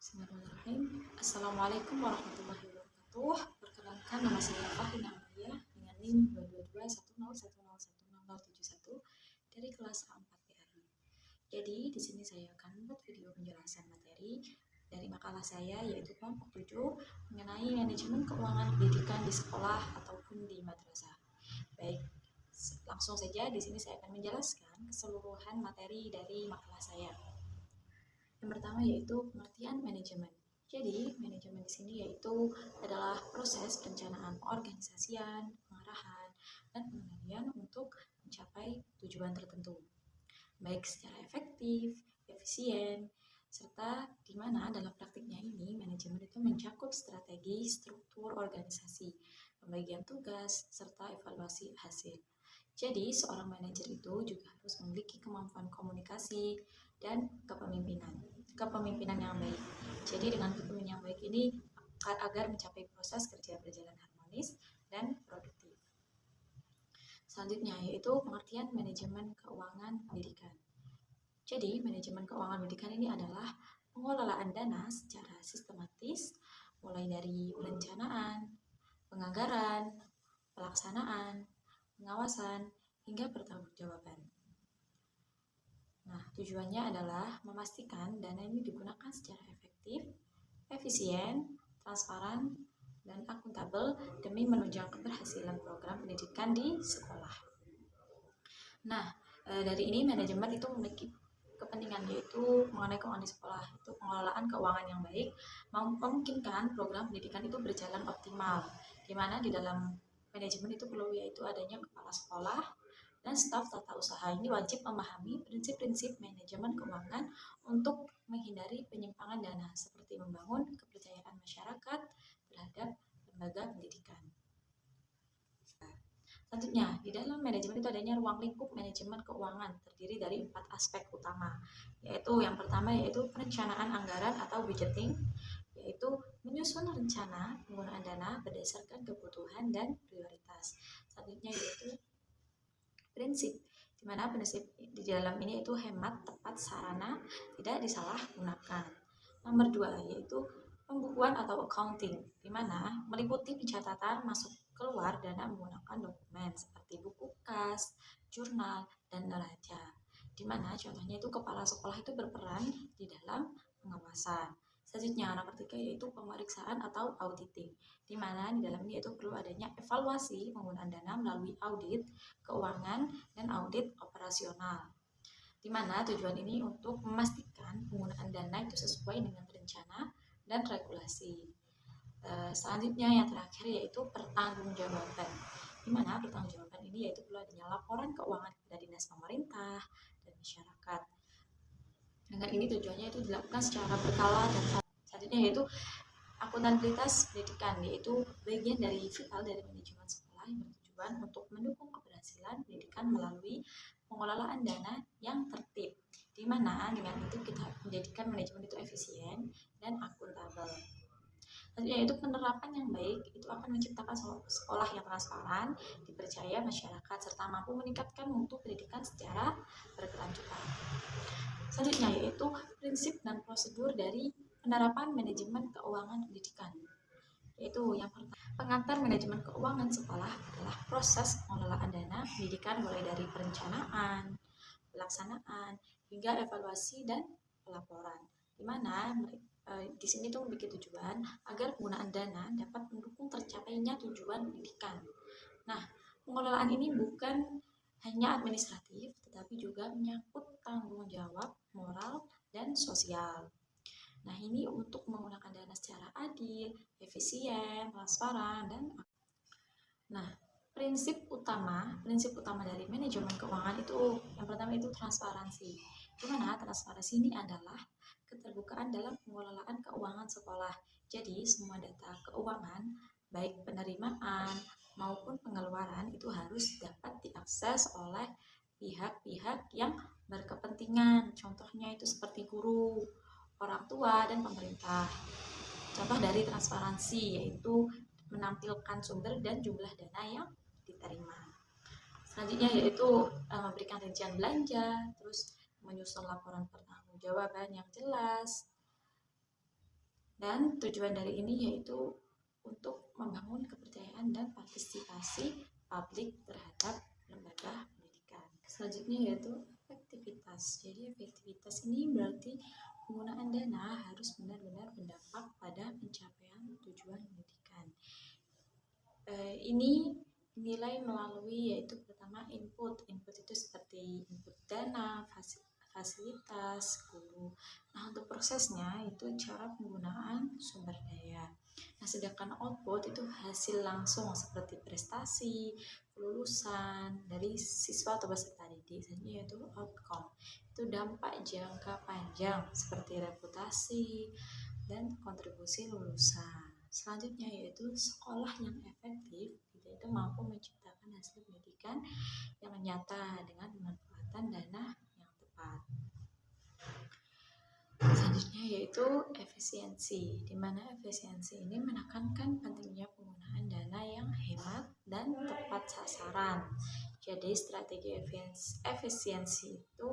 Bismillahirrahmanirrahim. Assalamualaikum warahmatullahi wabarakatuh. Perkenalkan, nama saya Fahina Amalia dengan NIM 22210101071 dari kelas A4 PRI. Jadi di sini saya akan membuat video penjelasan materi dari makalah saya, yaitu kelompok 7 mengenai manajemen keuangan pendidikan di sekolah ataupun di madrasah. Baik, langsung saja di sini saya akan menjelaskan keseluruhan materi dari makalah saya. Yang pertama yaitu pengertian manajemen. Jadi, manajemen di sini yaitu adalah proses perencanaan pengorganisasian, pengarahan, dan pengendalian untuk mencapai tujuan tertentu, baik secara efektif, efisien, serta di mana dalam praktiknya ini manajemen itu mencakup strategi, struktur organisasi, pembagian tugas, serta evaluasi hasil. Jadi, seorang manajer itu juga harus memiliki kemampuan komunikasi dan kepemimpinan yang baik. Jadi, dengan kepemimpinan yang baik ini agar mencapai proses kerja berjalan harmonis dan produktif. Selanjutnya yaitu pengertian manajemen keuangan pendidikan. Jadi, manajemen keuangan pendidikan ini adalah pengelolaan dana secara sistematis, mulai dari perencanaan, penganggaran, pelaksanaan, pengawasan, hingga pertanggungjawaban. Nah, tujuannya adalah memastikan dana ini digunakan secara efektif, efisien, transparan, dan akuntabel demi menunjang keberhasilan program pendidikan di sekolah. Nah, dari ini manajemen itu memiliki kepentingan yaitu mengenai keuangan di sekolah, itu pengelolaan keuangan yang baik memungkinkan program pendidikan itu berjalan optimal, di mana di dalam manajemen itu perlu yaitu adanya kepala sekolah dan staf tata usaha. Ini wajib memahami prinsip-prinsip manajemen keuangan untuk menghindari penyimpangan dana seperti membangun kepercayaan masyarakat terhadap lembaga pendidikan. Selanjutnya, di dalam manajemen itu adanya ruang lingkup manajemen keuangan terdiri dari 4 aspek utama, yaitu yang pertama yaitu perencanaan anggaran atau budgeting, yaitu menyusun rencana penggunaan dana berdasarkan kebutuhan dan prioritas. Selanjutnya yaitu prinsip, di mana prinsip di dalam ini itu hemat, tepat, sarana, tidak disalahgunakan. Nomor 2 yaitu pembukuan atau accounting, di mana meliputi pencatatan masuk keluar dana menggunakan dokumen seperti buku kas, jurnal, dan neraca. Di mana contohnya itu kepala sekolah itu berperan di dalam pengawasan. Selanjutnya, nomor 3 yaitu pemeriksaan atau auditing, di mana di dalam ini itu perlu adanya evaluasi penggunaan dana melalui audit keuangan dan audit operasional. Di mana tujuan ini untuk memastikan penggunaan dana itu sesuai dengan rencana dan regulasi. Selanjutnya yang terakhir yaitu pertanggungjawaban, di mana pertanggungjawaban ini yaitu perlu adanya laporan keuangan kepada dinas pemerintah dan masyarakat. Dengan ini tujuannya itu dilakukan secara berkala dan selanjutnya yaitu akuntabilitas pendidikan, yaitu bagian dari vital dari manajemen sekolah yang bertujuan untuk mendukung keberhasilan pendidikan melalui pengelolaan dana yang tertib, di mana dengan itu kita menjadikan manajemen itu efisien dan akuntabel. Yaitu penerapan yang baik itu akan menciptakan sekolah yang transparan, dipercaya masyarakat, serta mampu meningkatkan mutu pendidikan secara berkelanjutan. Selanjutnya yaitu prinsip dan prosedur dari penerapan manajemen keuangan pendidikan, yaitu yang pertama, pengantar manajemen keuangan sekolah adalah proses pengelolaan dana pendidikan mulai dari perencanaan, pelaksanaan, hingga evaluasi dan pelaporan, di mana di sini tuh memiliki tujuan agar penggunaan dana dapat mendukung tercapainya tujuan pendidikan. Nah, pengelolaan ini bukan hanya administratif, tetapi juga menyangkut tanggung jawab moral dan sosial. Nah, ini untuk menggunakan dana secara adil, efisien, transparan, dan nah, prinsip utama dari manajemen keuangan itu yang pertama itu transparansi. Di mana transparansi ini adalah keterbukaan dalam pengelolaan keuangan sekolah. Jadi, semua data keuangan, baik penerimaan maupun pengeluaran itu harus dapat diakses oleh pihak-pihak yang berkepentingan. Contohnya itu seperti guru, orang tua, dan pemerintah. Contoh dari transparansi yaitu menampilkan sumber dan jumlah dana yang diterima. Selanjutnya yaitu memberikan rincian belanja, terus menyusun laporan pertanggungjawaban yang jelas. Dan tujuan dari ini yaitu untuk membangun kepercayaan dan partisipasi publik terhadap lembaga pendidikan. Selanjutnya yaitu efektivitas. Jadi efektivitas ini berarti penggunaan dana harus benar-benar berdampak pada pencapaian tujuan pendidikan. Ini dinilai melalui yaitu pertama input itu seperti input dana, fasilitas, guru. Nah, untuk prosesnya itu cara penggunaan sumber daya. Nah, sedangkan output itu hasil langsung seperti prestasi, kelulusan dari siswa atau peserta didik, yaitu outcome. Itu dampak jangka panjang seperti reputasi dan kontribusi lulusan. Selanjutnya yaitu sekolah yang efektif itu mampu menciptakan hasil pendidikan yang nyata dengan pemanfaatan dana yang tepat. Selanjutnya yaitu efisiensi, di mana efisiensi ini menekankan pentingnya penggunaan dana yang hemat dan tepat sasaran. Jadi strategi efisiensi itu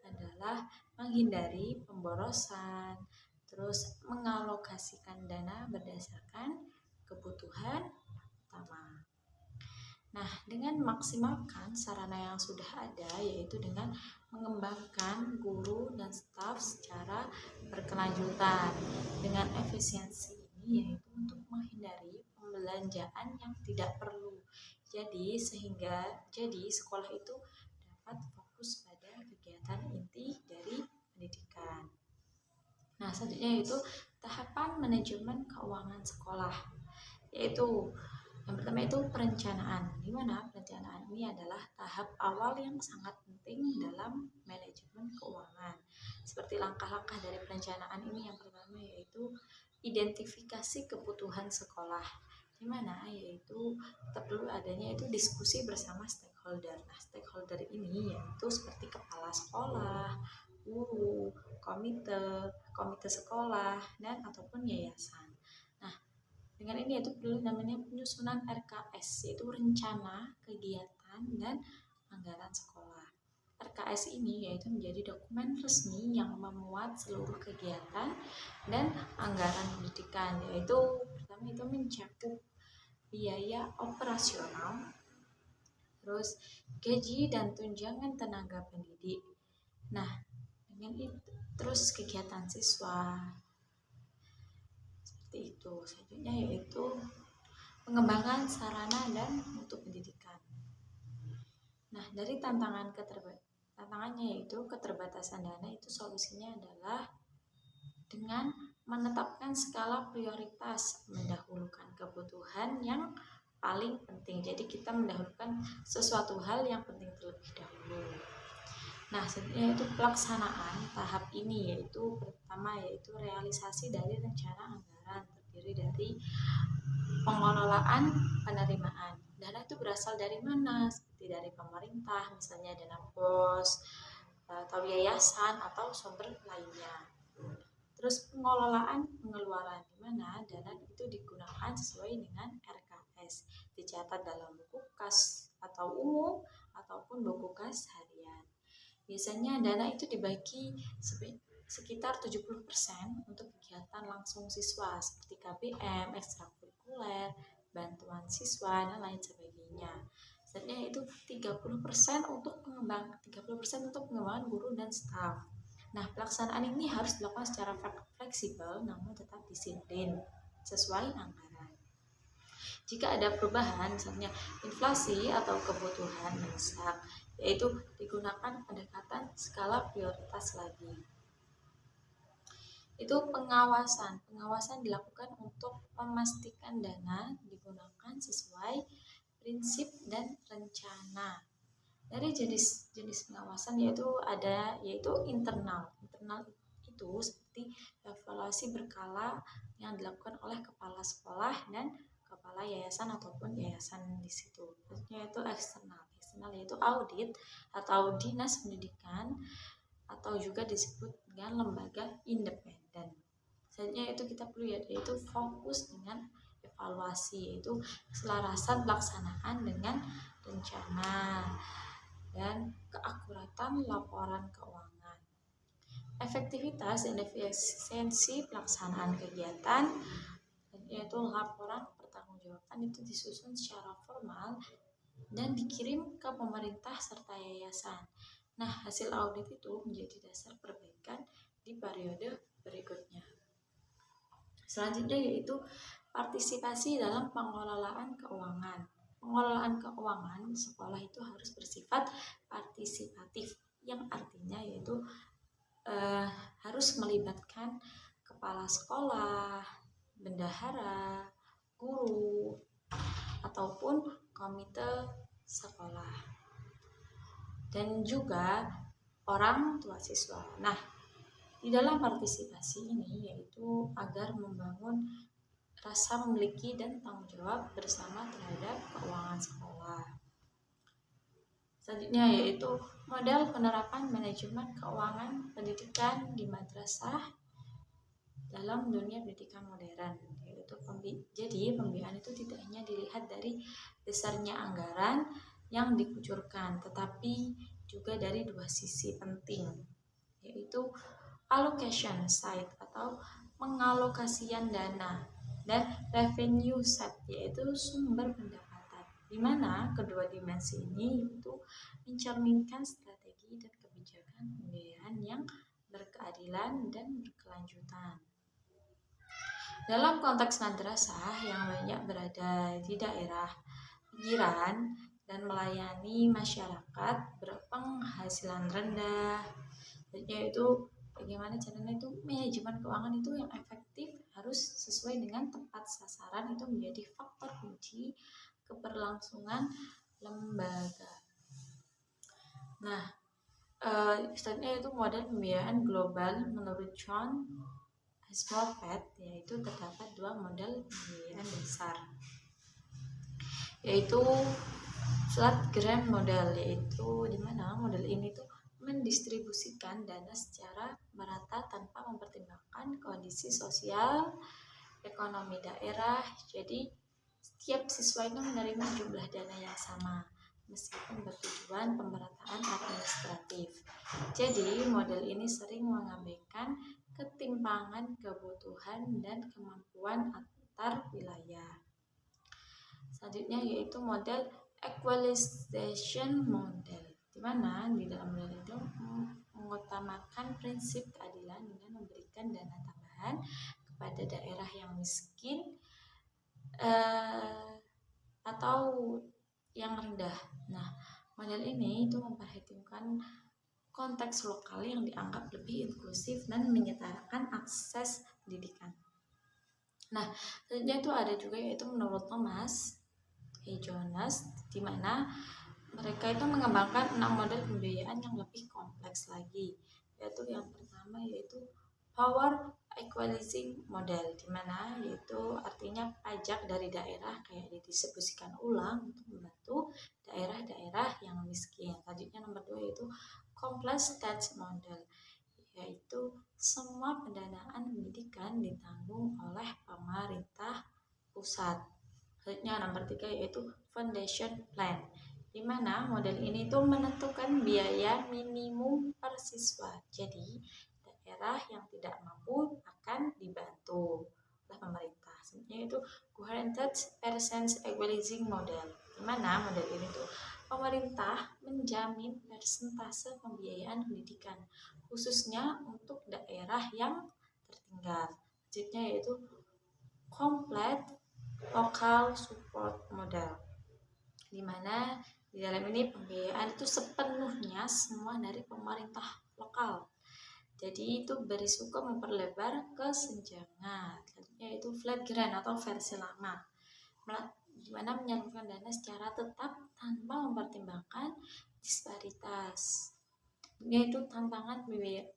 adalah menghindari pemborosan, terus mengalokasikan dana berdasarkan kebutuhan utama. Nah, dengan maksimalkan sarana yang sudah ada, yaitu dengan mengembangkan guru dan staf secara berkelanjutan. Dengan efisiensi ini yaitu untuk menghindari pembelanjaan yang tidak perlu. Jadi sekolah itu dapat fokus pada kegiatan inti dari pendidikan. Nah, selanjutnya yaitu tahapan manajemen keuangan sekolah, yaitu yang pertama itu perencanaan, di mana perencanaan ini adalah tahap awal yang sangat penting dalam manajemen keuangan. Seperti langkah-langkah dari perencanaan ini, yang pertama yaitu identifikasi kebutuhan sekolah, di mana yaitu perlu adanya itu diskusi bersama stakeholder. Nah, stakeholder ini yaitu seperti kepala sekolah, guru, komite sekolah, dan ataupun yayasan. Dengan ini yaitu perlu namanya penyusunan RKS, yaitu rencana kegiatan dan anggaran sekolah. RKS ini yaitu menjadi dokumen resmi yang memuat seluruh kegiatan dan anggaran pendidikan, yaitu pertama itu mencakup biaya operasional, terus gaji dan tunjangan tenaga pendidik. Nah, dengan itu terus kegiatan siswa, itu. Selanjutnya yaitu pengembangan sarana dan mutu pendidikan. Nah, dari tantangannya yaitu keterbatasan dana, itu solusinya adalah dengan menetapkan skala prioritas, mendahulukan kebutuhan yang paling penting. Jadi kita mendahulukan sesuatu hal yang penting terlebih dahulu. Nah, selanjutnya itu pelaksanaan tahap ini yaitu pertama yaitu realisasi dari rencana anggaran, terdiri dari pengelolaan penerimaan. Dana itu berasal dari mana? Seperti dari pemerintah, misalnya dana BOS atau yayasan atau sumber lainnya. Terus pengelolaan pengeluaran, di mana dana itu digunakan sesuai dengan RKS, dicatat dalam buku kas atau umum ataupun buku kas harian. Biasanya dana itu dibagi sekitar 70% untuk kegiatan langsung siswa seperti KBM, ekstrakurikuler, bantuan siswa, dan lain sebagainya. Selanjutnya itu 30% untuk pengembangan guru dan staf. Nah, pelaksanaan ini harus dilakukan secara fleksibel namun tetap disiplin sesuai anggaran. Jika ada perubahan, misalnya inflasi atau kebutuhan mendesak, yaitu digunakan pendekatan skala prioritas lagi. Itu pengawasan dilakukan untuk memastikan dana digunakan sesuai prinsip dan rencana. Dari jenis pengawasan yaitu internal itu seperti evaluasi berkala yang dilakukan oleh kepala sekolah dan kepala yayasan ataupun yayasan di situ. Yaitu eksternal yaitu audit atau dinas pendidikan atau juga disebut dengan lembaga independen. Selanjutnya itu kita perlu yaitu fokus dengan evaluasi, yaitu keselarasan pelaksanaan dengan rencana dan keakuratan laporan keuangan. efektivitas dan efisiensi pelaksanaan kegiatan, yaitu laporan pertanggungjawaban itu disusun secara formal dan dikirim ke pemerintah serta yayasan. Nah, hasil audit itu menjadi dasar perbaikan di periode berikutnya. Selanjutnya yaitu partisipasi dalam pengelolaan keuangan. Pengelolaan keuangan sekolah itu harus bersifat partisipatif, yang artinya yaitu harus melibatkan kepala sekolah, bendahara, guru, ataupun komite sekolah, dan juga orang tua siswa. Nah, di dalam partisipasi ini yaitu agar membangun rasa memiliki dan tanggung jawab bersama terhadap keuangan sekolah. Selanjutnya yaitu model penerapan manajemen keuangan pendidikan di madrasah dalam dunia pendidikan modern. Jadi pembiayaan itu tidak hanya dilihat dari besarnya anggaran yang dikucurkan, tetapi juga dari dua sisi penting, yaitu allocation side atau pengalokasian dana, dan revenue side yaitu sumber pendapatan, di mana kedua dimensi ini itu mencerminkan strategi dan kebijakan pembiayaan yang berkeadilan dan berkelanjutan. Dalam konteks madrasah yang banyak berada di daerah pinggiran dan melayani masyarakat berpenghasilan rendah, yaitu bagaimana caranya itu manajemen keuangan itu yang efektif harus sesuai dengan tepat sasaran, itu menjadi faktor kunci keberlangsungan lembaga. Nah, selanjutnya itu model pembiayaan global menurut John Smallpad, yaitu terdapat dua model pembiayaan dasar, yaitu flat grant model, yaitu di mana model ini tuh mendistribusikan dana secara merata tanpa mempertimbangkan kondisi sosial ekonomi daerah. Jadi setiap siswa itu menerima jumlah dana yang sama meskipun bertujuan pemerataan administratif. Jadi model ini sering mengabaikan ketimpangan kebutuhan dan kemampuan antar wilayah. Selanjutnya yaitu model equalization model, di mana di dalam model itu mengutamakan prinsip keadilan dengan memberikan dana tambahan kepada daerah yang miskin atau yang rendah. Nah, model ini itu memperhitungkan konteks lokal yang dianggap lebih inklusif dan menyetarakan akses pendidikan. Nah, selanjutnya itu ada juga yaitu menurut Thomas Jonas, di mana mereka itu mengembangkan 6 model pembiayaan yang lebih kompleks lagi, yaitu yang pertama yaitu power equalizing model, di mana yaitu artinya pajak dari daerah kayak didistribusikan ulang untuk membantu daerah-daerah yang miskin. Selanjutnya nomor 2 yaitu complex tax model, yaitu semua pendanaan pendidikan ditanggung oleh pemerintah pusat. Selanjutnya nomor 3 yaitu foundation plan, di mana model ini tuh menentukan biaya minimum per siswa. Jadi daerah yang tidak mampu akan dibantu oleh pemerintah. Selanjutnya itu guaranteed percent equalizing model, di mana model ini tuh pemerintah menjamin persentase pembiayaan pendidikan khususnya untuk daerah yang tertinggal. Selanjutnya yaitu complete local support model, di mana di dalam ini pembiayaan itu sepenuhnya semua dari pemerintah lokal. Jadi itu berisiko memperlebar kesenjangan. Selanjutnya itu flat grant atau versi lama, di mana menyalurkan dana secara tetap tanpa mempertimbangkan disparitas. Ini itu tantangan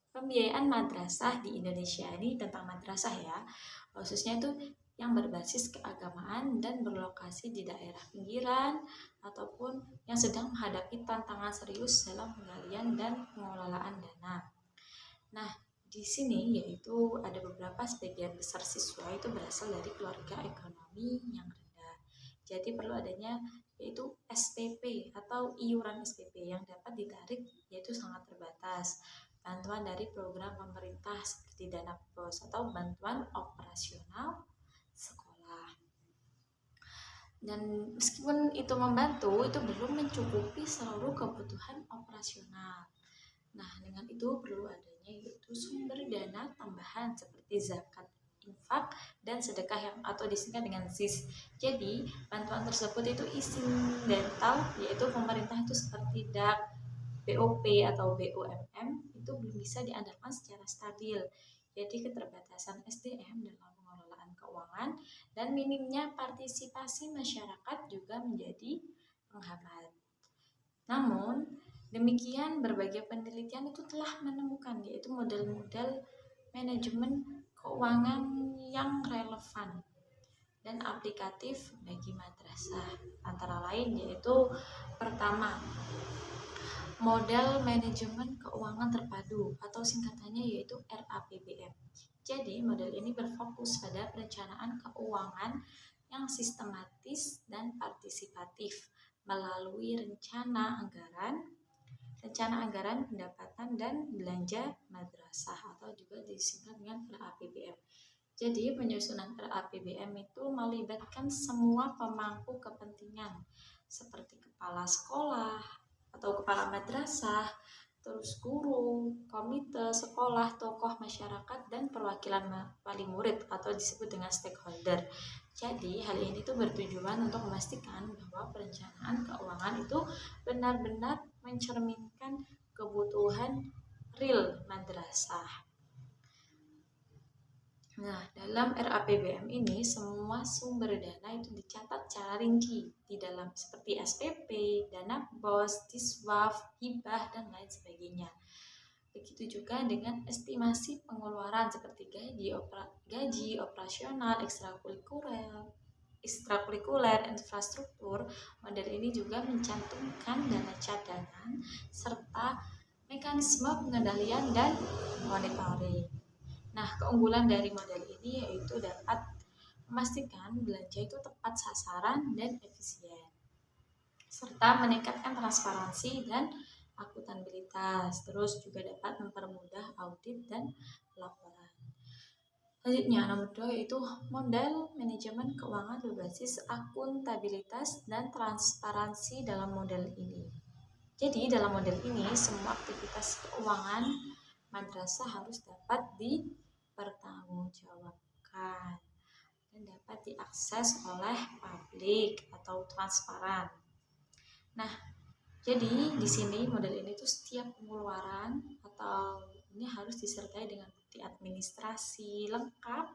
pembiayaan madrasah di Indonesia. Ini tentang madrasah ya, khususnya itu yang berbasis keagamaan dan berlokasi di daerah pinggiran ataupun yang sedang menghadapi tantangan serius dalam penggalian dan pengelolaan dana. Nah, di sini yaitu ada beberapa sebagian besar siswa itu berasal dari keluarga ekonomi yang rendah. Jadi perlu adanya yaitu SPP atau iuran SPP yang dapat ditarik yaitu sangat terbatas. bantuan dari program pemerintah seperti dana BOS atau bantuan operasional sekolah. Dan meskipun itu membantu, itu belum mencukupi seluruh kebutuhan operasional. Nah, dengan itu perlu adanya yaitu sumber dana tambahan seperti zakat, infak, dan sedekah yang atau disingkat dengan ZIS. Jadi, bantuan tersebut itu insidental, yaitu pemerintah itu seperti DAK, BOP atau BUMN itu belum bisa diandalkan secara stabil. Jadi, keterbatasan SDM dalam pengelolaan keuangan dan minimnya partisipasi masyarakat juga menjadi penghambat. Namun, demikian berbagai penelitian itu telah menemukan yaitu model-model manajemen keuangan yang relevan dan aplikatif bagi madrasah. Antara lain yaitu pertama, model manajemen keuangan terpadu atau singkatannya yaitu RAPBM. Jadi, model ini berfokus pada perencanaan keuangan yang sistematis dan partisipatif melalui rencana anggaran pendapatan dan belanja madrasah atau juga disingkat dengan RAPBM. Jadi, penyusunan RAPBM itu melibatkan semua pemangku kepentingan seperti kepala sekolah atau kepala madrasah, terus guru, komite sekolah, tokoh masyarakat, dan perwakilan wali murid atau disebut dengan stakeholder. Jadi hal ini tuh bertujuan untuk memastikan bahwa perencanaan keuangan itu benar-benar mencerminkan kebutuhan real madrasah. Nah, dalam RAPBM ini semua sumber dana itu dicatat secara rinci di dalam seperti SPP, dana BOS, diswaf, hibah, dan lain sebagainya. Begitu juga dengan estimasi pengeluaran seperti gaji operasional, ekstrakurikuler, infrastruktur. Model ini juga mencantumkan dana cadangan serta mekanisme pengendalian dan monitoring. Nah, keunggulan dari model ini yaitu dapat memastikan belanja itu tepat sasaran dan efisien, serta meningkatkan transparansi dan akuntabilitas, terus juga dapat mempermudah audit dan laporan. Selanjutnya, nomor 2 yaitu model manajemen keuangan berbasis akuntabilitas dan transparansi dalam model ini. Jadi, dalam model ini, semua aktivitas keuangan madrasah harus dapat dipertanggungjawabkan dan dapat diakses oleh publik atau transparan. Nah, jadi di sini model ini tuh setiap pengeluaran atau ini harus disertai dengan bukti administrasi lengkap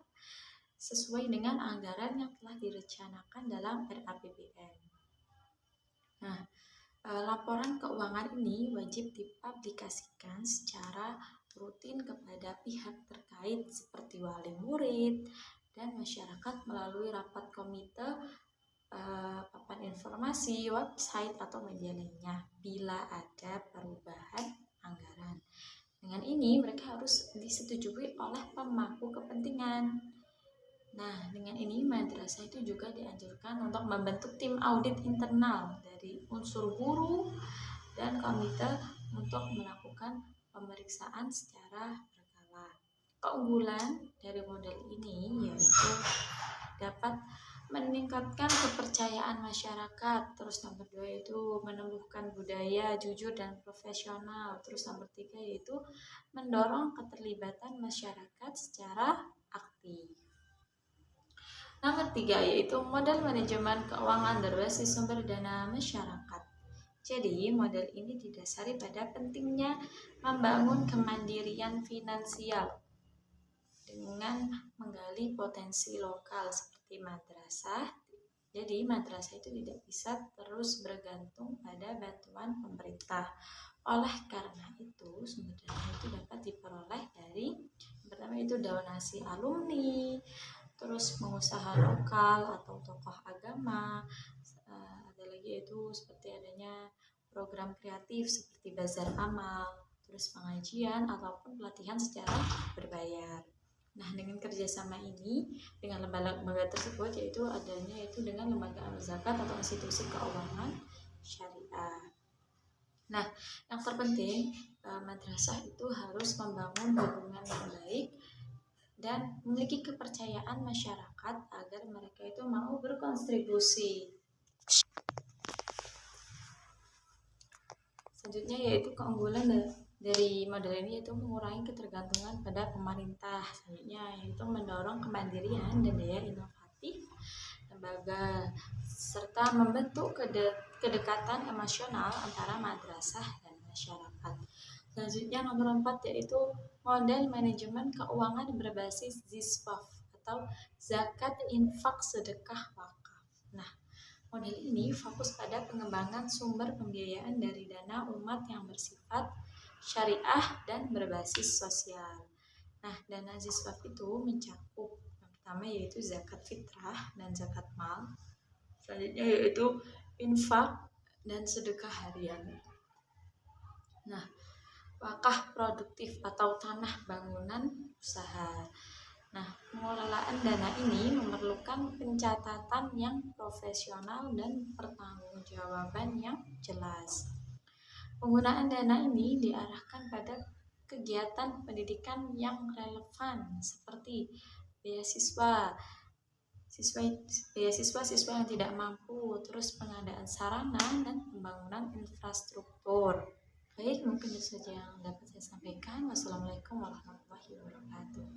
sesuai dengan anggaran yang telah direncanakan dalam RAPBM. Nah, laporan keuangan ini wajib dipublikasikan secara rutin kepada pihak terkait seperti wali murid dan masyarakat melalui rapat komite, papan informasi, website, atau media lainnya bila ada perubahan anggaran. Dengan ini mereka harus disetujui oleh pemangku kepentingan. Nah, dengan ini madrasah itu juga dianjurkan untuk membentuk tim audit internal dari unsur guru dan komite untuk melakukan pemeriksaan secara berkala. Keunggulan dari model ini yaitu dapat meningkatkan kepercayaan masyarakat. Terus nomor 2 yaitu menumbuhkan budaya jujur dan profesional. Terus nomor 3 yaitu mendorong keterlibatan masyarakat secara aktif. Nomor 3 yaitu model manajemen keuangan berbasis sumber dana masyarakat. Jadi, model ini didasari pada pentingnya membangun kemandirian finansial dengan menggali potensi lokal seperti madrasah. Jadi, madrasah itu tidak bisa terus bergantung pada bantuan pemerintah. Oleh karena itu, sumber dana itu dapat diperoleh dari pertama itu donasi alumni, terus pengusaha lokal atau tokoh agama. Ada lagi yaitu seperti adanya program kreatif seperti bazar amal, terus pengajian ataupun pelatihan secara berbayar. Nah, dengan kerjasama ini dengan lembaga tersebut yaitu dengan lembaga zakat atau institusi keuangan syariah. Nah, yang terpenting madrasah itu harus membangun hubungan yang baik dan memiliki kepercayaan masyarakat agar mereka itu mau berkontribusi. Selanjutnya yaitu keunggulan dari model ini yaitu mengurangi ketergantungan pada pemerintah. Selanjutnya yaitu mendorong kemandirian dan daya inovatif lembaga serta membentuk kedekatan emosional antara madrasah dan masyarakat. Selanjutnya nomor 4 yaitu model manajemen keuangan berbasis ziswaf atau zakat, infak, sedekah, wakaf. Nah, model ini fokus pada pengembangan sumber pembiayaan dari dana umat yang bersifat syariah dan berbasis sosial. Nah, dana ziswaf itu mencakup yang pertama yaitu zakat fitrah dan zakat mal. Selanjutnya yaitu infak dan sedekah harian. Nah, wakaf produktif atau tanah bangunan usaha. Nah, pengelolaan dana ini memerlukan pencatatan yang profesional dan pertanggungjawaban yang jelas. Penggunaan dana ini diarahkan pada kegiatan pendidikan yang relevan seperti beasiswa siswa yang tidak mampu, terus pengadaan sarana dan pembangunan infrastruktur. Baik, mungkin itu saja yang dapat saya sampaikan. Wassalamualaikum warahmatullahi wabarakatuh.